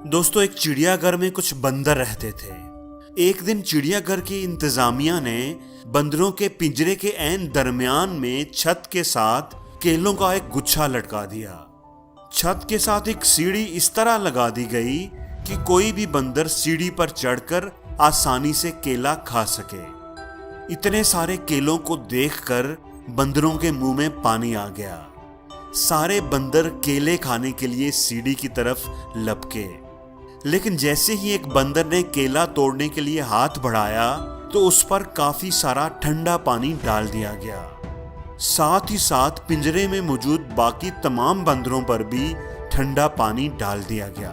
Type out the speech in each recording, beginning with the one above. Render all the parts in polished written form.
दोस्तों, एक चिड़ियाघर में कुछ बंदर रहते थे। एक दिन चिड़ियाघर की इंतजामिया ने बंदरों के पिंजरे के ऐन दरमियान में छत के साथ केलों का एक गुच्छा लटका दिया। छत के साथ एक सीढ़ी इस तरह लगा दी गई कि कोई भी बंदर सीढ़ी पर चढ़कर आसानी से केला खा सके। इतने सारे केलों को देखकर बंदरों के मुंह में पानी आ गया। सारे बंदर केले खाने के लिए सीढ़ी की तरफ लपके, लेकिन जैसे ही एक बंदर ने केला तोड़ने के लिए हाथ बढ़ाया तो उस पर काफी सारा ठंडा पानी डाल दिया गया। साथ ही साथ पिंजरे में मौजूद बाकी तमाम बंदरों पर भी ठंडा पानी डाल दिया गया।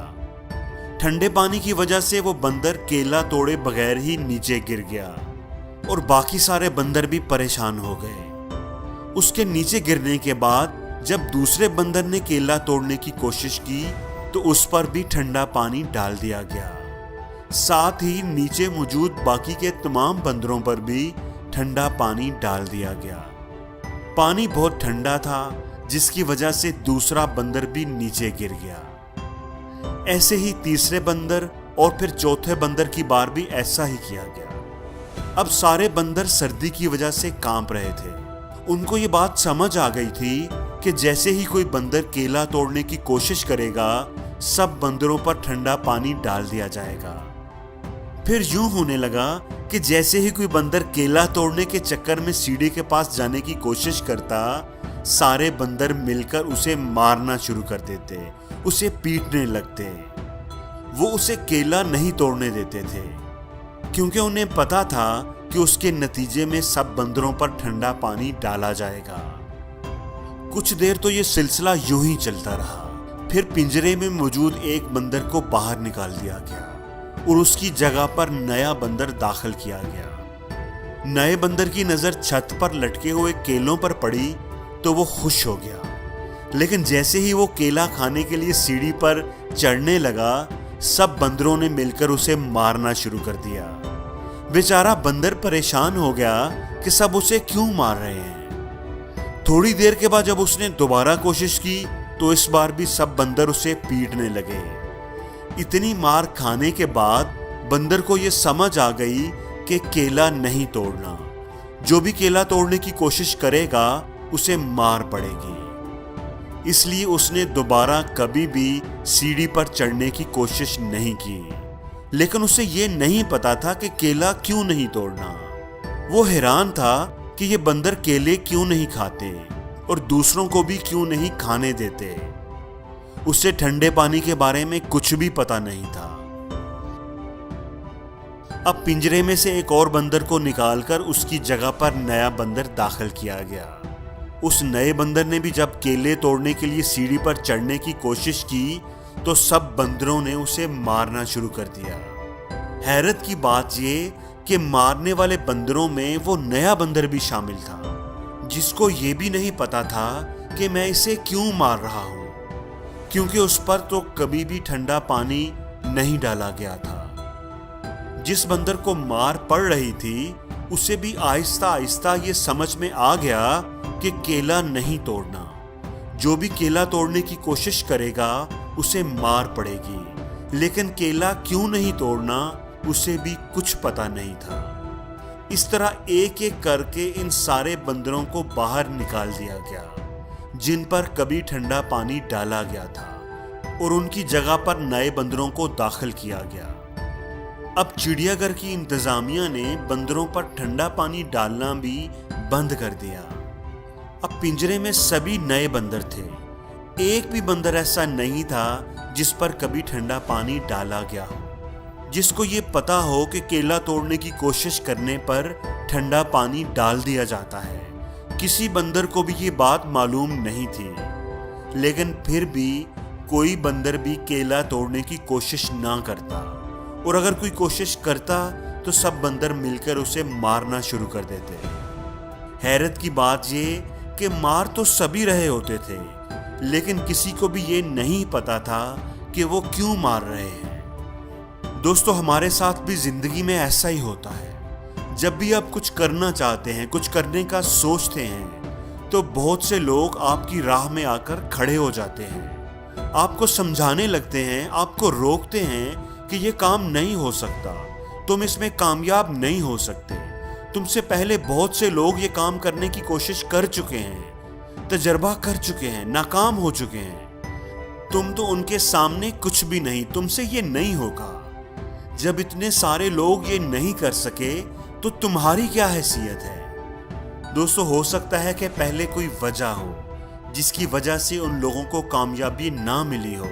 ठंडे पानी की वजह से वो बंदर केला तोड़े बगैर ही नीचे गिर गया और बाकी सारे बंदर भी परेशान हो गए। उसके नीचे गिरने के बाद जब दूसरे बंदर ने केला तोड़ने की कोशिश की तो उस पर भी ठंडा पानी डाल दिया गया। साथ ही नीचे मौजूद बाकी के तमाम बंदरों पर भी ठंडा पानी डाल दिया गया। पानी बहुत ठंडा था, जिसकी वजह से दूसरा बंदर भी नीचे गिर गया। ऐसे ही तीसरे बंदर और फिर चौथे बंदर की बार भी ऐसा ही किया गया। अब सारे बंदर सर्दी की वजह से कांप रहे थे। उनको ये बात समझ आ गई थी कि जैसे ही कोई बंदर केला तोड़ने की कोशिश करेगा, सब बंदरों पर ठंडा पानी डाल दिया जाएगा। फिर यूं होने लगा कि जैसे ही कोई बंदर केला तोड़ने के चक्कर में सीढ़ी के पास जाने की कोशिश करता, सारे बंदर मिलकर उसे मारना शुरू कर देते, उसे पीटने लगते। वो उसे केला नहीं तोड़ने देते थे, क्योंकि उन्हें पता था कि उसके नतीजे में सब बंदरों पर ठंडा पानी डाला जाएगा। कुछ देर तो ये सिलसिला यूं ही चलता रहा। फिर पिंजरे में मौजूद एक बंदर को बाहर निकाल दिया गया और उसकी जगह पर नया बंदर दाखिल किया गया। नए बंदर की नजर छत पर लटके हुए केलों पर पड़ी तो वो खुश हो गया, लेकिन जैसे ही वो केला खाने के लिए सीढ़ी पर चढ़ने लगा, सब बंदरों ने मिलकर उसे मारना शुरू कर दिया। बेचारा बंदर परेशान हो गया कि सब उसे क्यों मार रहे हैं। थोड़ी देर के बाद जब उसने दोबारा कोशिश की तो इस बार भी सब बंदर उसे पीटने लगे। इतनी मार खाने के बाद बंदर को यह समझ आ गई कि केला नहीं तोड़ना। जो भी केला तोड़ने की कोशिश करेगा उसे मार पड़ेगी। इसलिए उसने दोबारा कभी भी सीढ़ी पर चढ़ने की कोशिश नहीं की। लेकिन उसे यह नहीं पता था कि केला क्यों नहीं तोड़ना। वो हैरान था कि ये बंदर केले क्यों नहीं खाते और दूसरों को भी क्यों नहीं खाने देते। उसे ठंडे पानी के बारे में कुछ भी पता नहीं था। अब पिंजरे में से एक और बंदर को निकालकर उसकी जगह पर नया बंदर दाखिल किया गया। उस नए बंदर ने भी जब केले तोड़ने के लिए सीढ़ी पर चढ़ने की कोशिश की तो सब बंदरों ने उसे मारना शुरू कर दिया। हैरत की बात ये कि मारने वाले बंदरों में वो नया बंदर भी शामिल था, जिसको ये भी नहीं पता था कि मैं इसे क्यों मार रहा हूं, क्योंकि उस पर तो कभी भी ठंडा पानी नहीं डाला गया था। जिस बंदर को मार पड़ रही थी उसे भी आहिस्ता आहिस्ता ये समझ में आ गया कि केला नहीं तोड़ना। जो भी केला तोड़ने की कोशिश करेगा उसे मार पड़ेगी, लेकिन केला क्यों नहीं तोड़ना उसे भी कुछ पता नहीं था। इस तरह एक एक करके इन सारे बंदरों को बाहर निकाल दिया गया जिन पर कभी ठंडा पानी डाला गया था, और उनकी जगह पर नए बंदरों को दाखिल किया गया। अब चिड़ियाघर की इंतजामिया ने बंदरों पर ठंडा पानी डालना भी बंद कर दिया। अब पिंजरे में सभी नए बंदर थे। एक भी बंदर ऐसा नहीं था जिस पर कभी ठंडा पानी डाला गया हो, जिसको ये पता हो कि केला तोड़ने की कोशिश करने पर ठंडा पानी डाल दिया जाता है। किसी बंदर को भी ये बात मालूम नहीं थी, लेकिन फिर भी कोई बंदर भी केला तोड़ने की कोशिश ना करता, और अगर कोई कोशिश करता तो सब बंदर मिलकर उसे मारना शुरू कर देते। हैरत की बात ये कि मार तो सभी रहे होते थे, लेकिन किसी को भी ये नहीं पता था कि वो क्यों मार रहे हैं। दोस्तों, हमारे साथ भी जिंदगी में ऐसा ही होता है। जब भी आप कुछ करना चाहते हैं, कुछ करने का सोचते हैं, तो बहुत से लोग आपकी राह में आकर खड़े हो जाते हैं आपको समझाने लगते हैं, आपको रोकते हैं कि ये काम नहीं हो सकता, तुम इसमें कामयाब नहीं हो सकते, तुमसे पहले बहुत से लोग ये काम करने की कोशिश कर चुके हैं, तजर्बा कर चुके हैं, नाकाम हो चुके हैं, तुम तो उनके सामने कुछ भी नहीं, तुमसे ये नहीं होगा। जब इतने सारे लोग ये नहीं कर सके तो तुम्हारी क्या हैसियत है। दोस्तों, हो सकता है कि पहले कोई वजह हो जिसकी वजह से उन लोगों को कामयाबी ना मिली हो,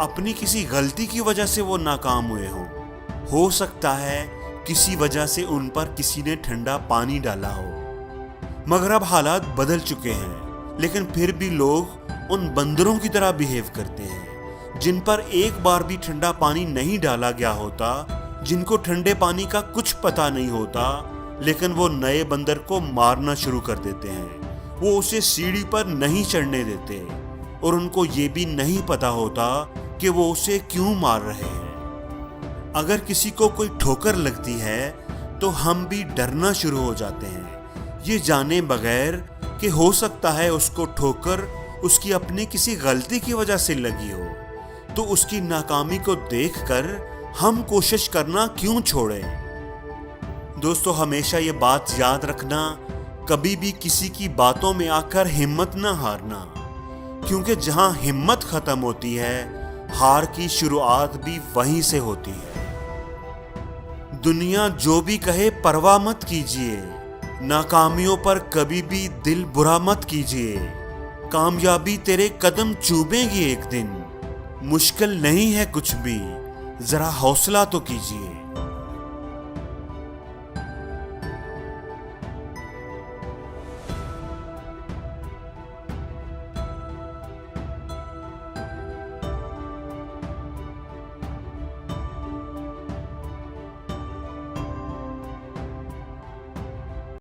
अपनी किसी गलती की वजह से वो नाकाम हुए हों। हो सकता है किसी वजह से उन पर किसी ने ठंडा पानी डाला हो, मगर अब हालात बदल चुके हैं, लेकिन फिर भी लोग उन बंदरों की तरह बिहेव करते हैं जिन पर एक बार भी ठंडा पानी नहीं डाला गया होता, जिनको ठंडे पानी का कुछ पता नहीं होता, लेकिन वो नए बंदर को मारना शुरू कर देते हैं। वो उसे सीढ़ी पर नहीं चढ़ने देते और उनको ये भी नहीं पता होता कि वो उसे क्यों मार रहे हैं। अगर किसी को कोई ठोकर लगती है तो हम भी डरना शुरू हो जाते हैं, ये जाने बगैर कि हो सकता है उसको ठोकर उसकी अपनी किसी गलती की वजह से लगी हो, तो उसकी नाकामी को देखकर हम कोशिश करना क्यों छोड़ें। दोस्तों, हमेशा ये बात याद रखना, कभी भी किसी की बातों में आकर हिम्मत ना हारना, क्योंकि जहां हिम्मत खत्म होती है, हार की शुरुआत भी वहीं से होती है। दुनिया जो भी कहे परवाह मत कीजिए, नाकामियों पर कभी भी दिल बुरा मत कीजिए, कामयाबी तेरे कदम चूमेगी एक दिन। मुश्किल नहीं है कुछ भी, जरा हौसला तो कीजिए।